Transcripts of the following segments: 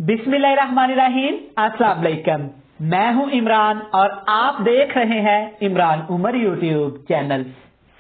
बिस्मिल्लाहिर्रहमानिर्रहीम। अस्सलाम वालेकुम। मैं हूं इमरान और आप देख रहे हैं इमरान उमर यूट्यूब चैनल।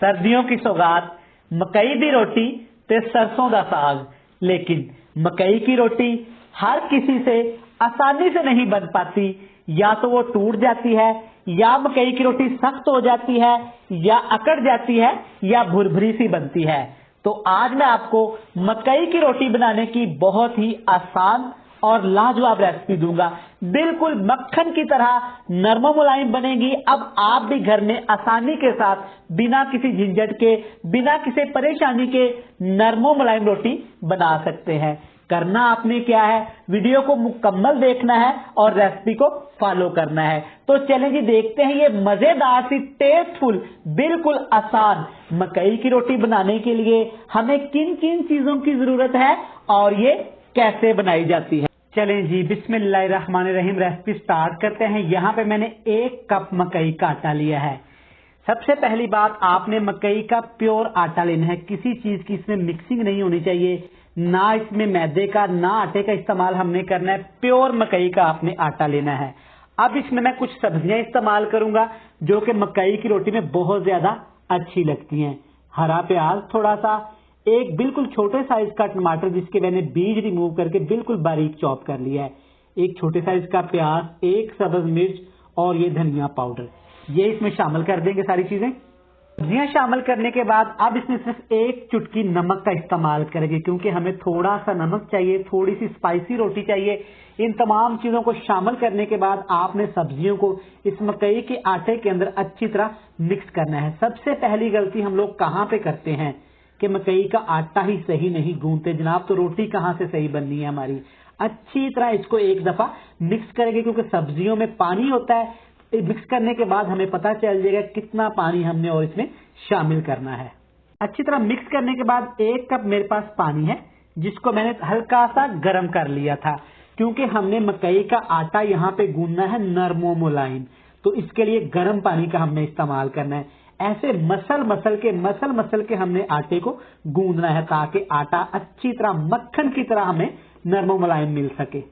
सर्दियों की सौगात मकई दी रोटी ते सरसों दा साग। लेकिन मकई की रोटी हर किसी से आसानी से नहीं बन पाती। या तो वो टूट जाती है, या मकई की रोटी सख्त हो जाती है, या अकड़ जाती है, या भुरभुरी सी बनती है। तो आज मैं आपको मकई की रोटी बनाने की बहुत ही आसान और लाजवाब रेसिपी दूंगा। बिल्कुल मक्खन की तरह नरम मुलायम बनेगी। अब आप भी घर में आसानी के साथ बिना किसी झंझट के, बिना किसी परेशानी के नरम मुलायम रोटी बना सकते हैं। करना आपने क्या है, वीडियो को मुकम्मल देखना है और रेसिपी को फॉलो करना है। तो चलें जी, देखते हैं ये मजेदार सी टेस्टफुल बिल्कुल आसान मकई की रोटी बनाने के लिए हमें किन किन चीजों की जरूरत है और ये कैसे बनाई जाती है। चलें जी, बिस्मिल्लाहिर्रहमानिर्रहीम। रेसिपी स्टार्ट करते हैं। यहाँ पे मैंने 1 कप मकई का आटा लिया है। सबसे पहली बात, आपने मकई का प्योर आटा लेना है। किसी चीज की इसमें मिक्सिंग नहीं होनी चाहिए, ना इसमें मैदे का ना आटे का इस्तेमाल हमने करना है। प्योर मकई का आपने आटा लेना है। अब इसमें मैं कुछ सब्जियां इस्तेमाल करूंगा जो कि मकई की रोटी में बहुत ज्यादा अच्छी लगती हैं। हरा प्याज थोड़ा सा, एक बिल्कुल छोटे साइज का टमाटर जिसके मैंने बीज रिमूव करके बिल्कुल बारीक चॉप कर लिया है, एक छोटे साइज का प्याज, 1 सब्ज मिर्च और ये धनिया पाउडर, ये इसमें शामिल कर देंगे सारी चीजें। सब्जियां शामिल करने के बाद अब इसमें सिर्फ 1 चुटकी नमक का इस्तेमाल करेंगे क्योंकि हमें थोड़ा सा नमक चाहिए, थोड़ी सी स्पाइसी रोटी चाहिए। इन तमाम चीजों को शामिल करने के बाद आपने सब्जियों को इस मकई के आटे के अंदर अच्छी तरह मिक्स करना है। सबसे पहली गलती हम लोग कहाँ पे करते हैं कि मकई का आटा ही सही नहीं गूंथते जनाब, तो रोटी कहाँ से सही बननी है हमारी। अच्छी तरह इसको एक दफा मिक्स करेंगे क्योंकि सब्जियों में पानी होता है। मिक्स करने के बाद हमें पता चल जाएगा कितना पानी हमने और इसमें शामिल करना है। अच्छी तरह मिक्स करने के बाद 1 कप मेरे पास पानी है जिसको मैंने हल्का सा गर्म कर लिया था क्योंकि हमने मकई का आटा यहाँ पे गूंदना है नरमो मुलायम, तो इसके लिए गर्म पानी का हमने इस्तेमाल करना है। ऐसे मसल मसल के हमने आटे को गूंदना है ताकि आटा अच्छी तरह मक्खन की तरह हमें नरम मुलायम मिल सके।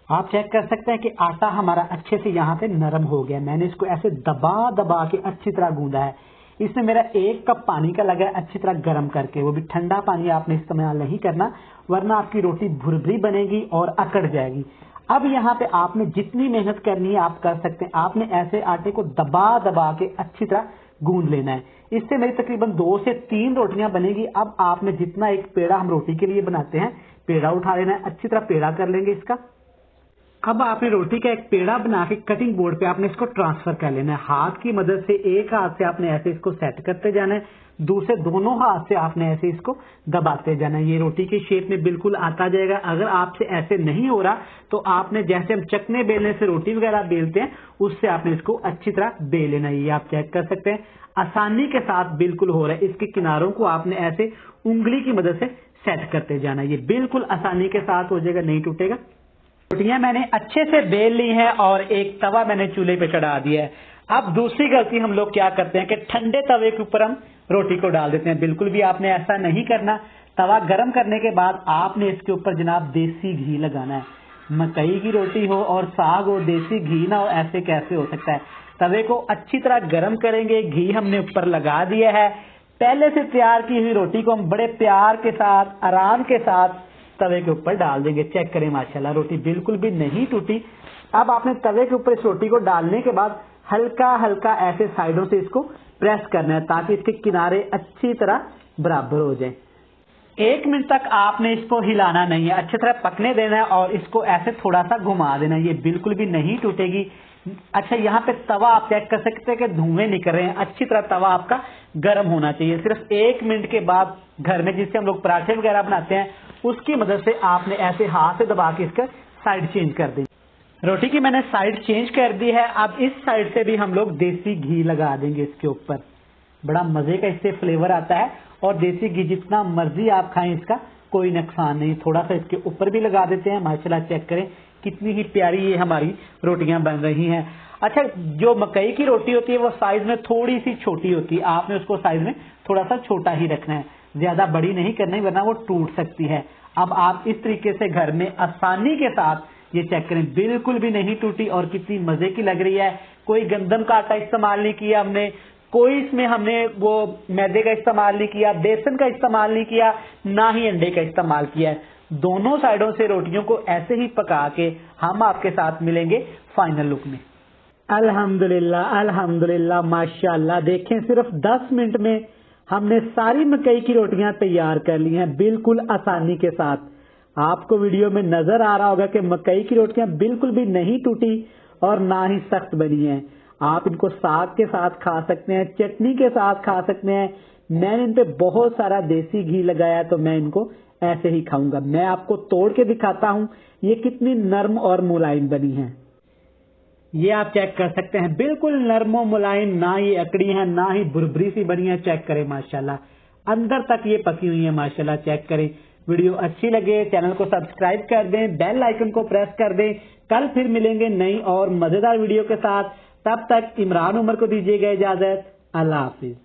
आप चेक कर सकते हैं कि आटा हमारा अच्छे से यहाँ पे नरम हो गया। मैंने इसको ऐसे दबा दबा के अच्छी तरह गूंदा है। इसमें मेरा 1 कप पानी का लगा है अच्छी तरह गर्म करके, वो भी ठंडा पानी आपने इस्तेमाल नहीं करना वरना आपकी रोटी भुरभुरी बनेगी और अकड़ जाएगी। अब यहाँ पे आपने जितनी मेहनत करनी है आप कर सकते हैं। आपने ऐसे आटे को दबा दबा के अच्छी तरह गूंद लेना है। इससे मेरी तकरीबन 2 से 3 रोटियां बनेगी। अब आपने जितना एक पेड़ा हम रोटी के लिए बनाते हैं, पेड़ा उठा लेना है, अच्छी तरह पेड़ा कर लेंगे इसका। अब आपने रोटी का एक पेड़ा बना के कटिंग बोर्ड पे आपने इसको ट्रांसफर कर लेना है। हाथ की मदद से एक हाथ से आपने ऐसे इसको सेट करते जाना है, दूसरे दोनों हाथ से आपने ऐसे इसको दबाते जाना है। ये रोटी की शेप में बिल्कुल आता जाएगा। अगर आपसे ऐसे नहीं हो रहा तो आपने जैसे हम चकने बेलने से रोटी वगैरह बेलते हैं उससे आपने इसको अच्छी तरह बेल लेना है। ये आप चेक कर सकते हैं आसानी के साथ बिल्कुल हो रहा है। इसके किनारों को आपने ऐसे उंगली की मदद से सेट करते जाना है। ये बिल्कुल आसानी के साथ हो जाएगा, नहीं टूटेगा। रोटियां मैंने अच्छे से बेल ली है और एक तवा मैंने चूल्हे पे चढ़ा दिया है। अब दूसरी गलती हम लोग क्या करते हैं कि ठंडे तवे के ऊपर हम रोटी को डाल देते हैं। बिल्कुल भी आपने ऐसा नहीं करना। तवा गर्म करने के बाद आपने इसके ऊपर जनाब देसी घी लगाना है। मकई की रोटी हो और साग हो, देसी घी ना हो, ऐसे कैसे हो सकता है। तवे को अच्छी तरह गर्म करेंगे, घी हमने ऊपर लगा दिया है। पहले से तैयार की हुई रोटी को हम बड़े प्यार के साथ आराम के साथ तवे के ऊपर डाल देंगे। चेक करें माशाल्लाह रोटी बिल्कुल भी नहीं टूटी। अब आपने तवे के ऊपर इस रोटी को डालने के बाद हल्का हल्का ऐसे साइडों से इसको प्रेस करना है ताकि इसके किनारे अच्छी तरह बराबर हो जाए। 1 मिनट तक आपने इसको हिलाना नहीं है, अच्छी तरह पकने देना है और इसको ऐसे थोड़ा सा घुमा देना है। ये बिल्कुल भी नहीं टूटेगी। अच्छा, यहाँ पे तवा आप चेक कर सकते हैं कि धुएं निकल रहे हैं। अच्छी तरह तवा आपका गर्म होना चाहिए। सिर्फ 1 मिनट के बाद घर में जिससे हम लोग पराठे वगैरह बनाते हैं उसकी मदद से आपने ऐसे हाथ से दबा के इसका साइड चेंज कर दी। रोटी की मैंने साइड चेंज कर दी है। अब इस साइड से भी हम लोग देसी घी लगा देंगे इसके ऊपर। बड़ा मजे का इससे फ्लेवर आता है और देसी घी जितना मर्जी आप खाएं इसका कोई नुकसान नहीं। थोड़ा सा इसके ऊपर भी लगा देते हैं। माशाल्लाह चेक करें कितनी ही प्यारी ये हमारी रोटियां बन रही हैं। अच्छा, जो मकई की रोटी होती है वो साइज में थोड़ी सी छोटी होती है। आपने उसको साइज में थोड़ा सा छोटा ही रखना है, ज्यादा बड़ी नहीं करनी वरना वो टूट सकती है। अब आप इस तरीके से घर में आसानी के साथ ये चेक करें, बिल्कुल भी नहीं टूटी और कितनी मजे की लग रही है। कोई गंदम का आटा इस्तेमाल नहीं किया हमने, कोई इसमें हमने वो मैदे का इस्तेमाल नहीं किया, बेसन का इस्तेमाल नहीं किया, ना ही अंडे का इस्तेमाल किया है। दोनों साइडों से रोटियों को ऐसे ही पका के हम आपके साथ मिलेंगे फाइनल लुक में। अल्हम्दुलिल्लाह अल्हम्दुलिल्लाह माशाल्लाह, देखें सिर्फ 10 मिनट में हमने सारी मकई की रोटियां तैयार कर ली हैं बिल्कुल आसानी के साथ। आपको वीडियो में नजर आ रहा होगा कि मकई की रोटियां बिल्कुल भी नहीं टूटी और ना ही सख्त बनी हैं। आप इनको साग के साथ खा सकते हैं, चटनी के साथ खा सकते हैं। मैंने इन पे बहुत सारा देसी घी लगाया तो मैं इनको ऐसे ही खाऊंगा। मैं आपको तोड़ के दिखाता हूं ये कितनी नरम और मुलायम बनी है। ये आप चेक कर सकते हैं, बिल्कुल नरम और मुलायम, ना ही अकड़ी है ना ही बुरबरी सी बनी है। चेक करें माशाल्लाह अंदर तक ये पकी हुई है माशाल्लाह। चेक करें। वीडियो अच्छी लगे चैनल को सब्सक्राइब कर दें, बेल आइकन को प्रेस कर दें। कल फिर मिलेंगे नई और मजेदार वीडियो के साथ। तब तक इमरान उमर को दीजिएगा इजाजत। अल्लाह हाफिज।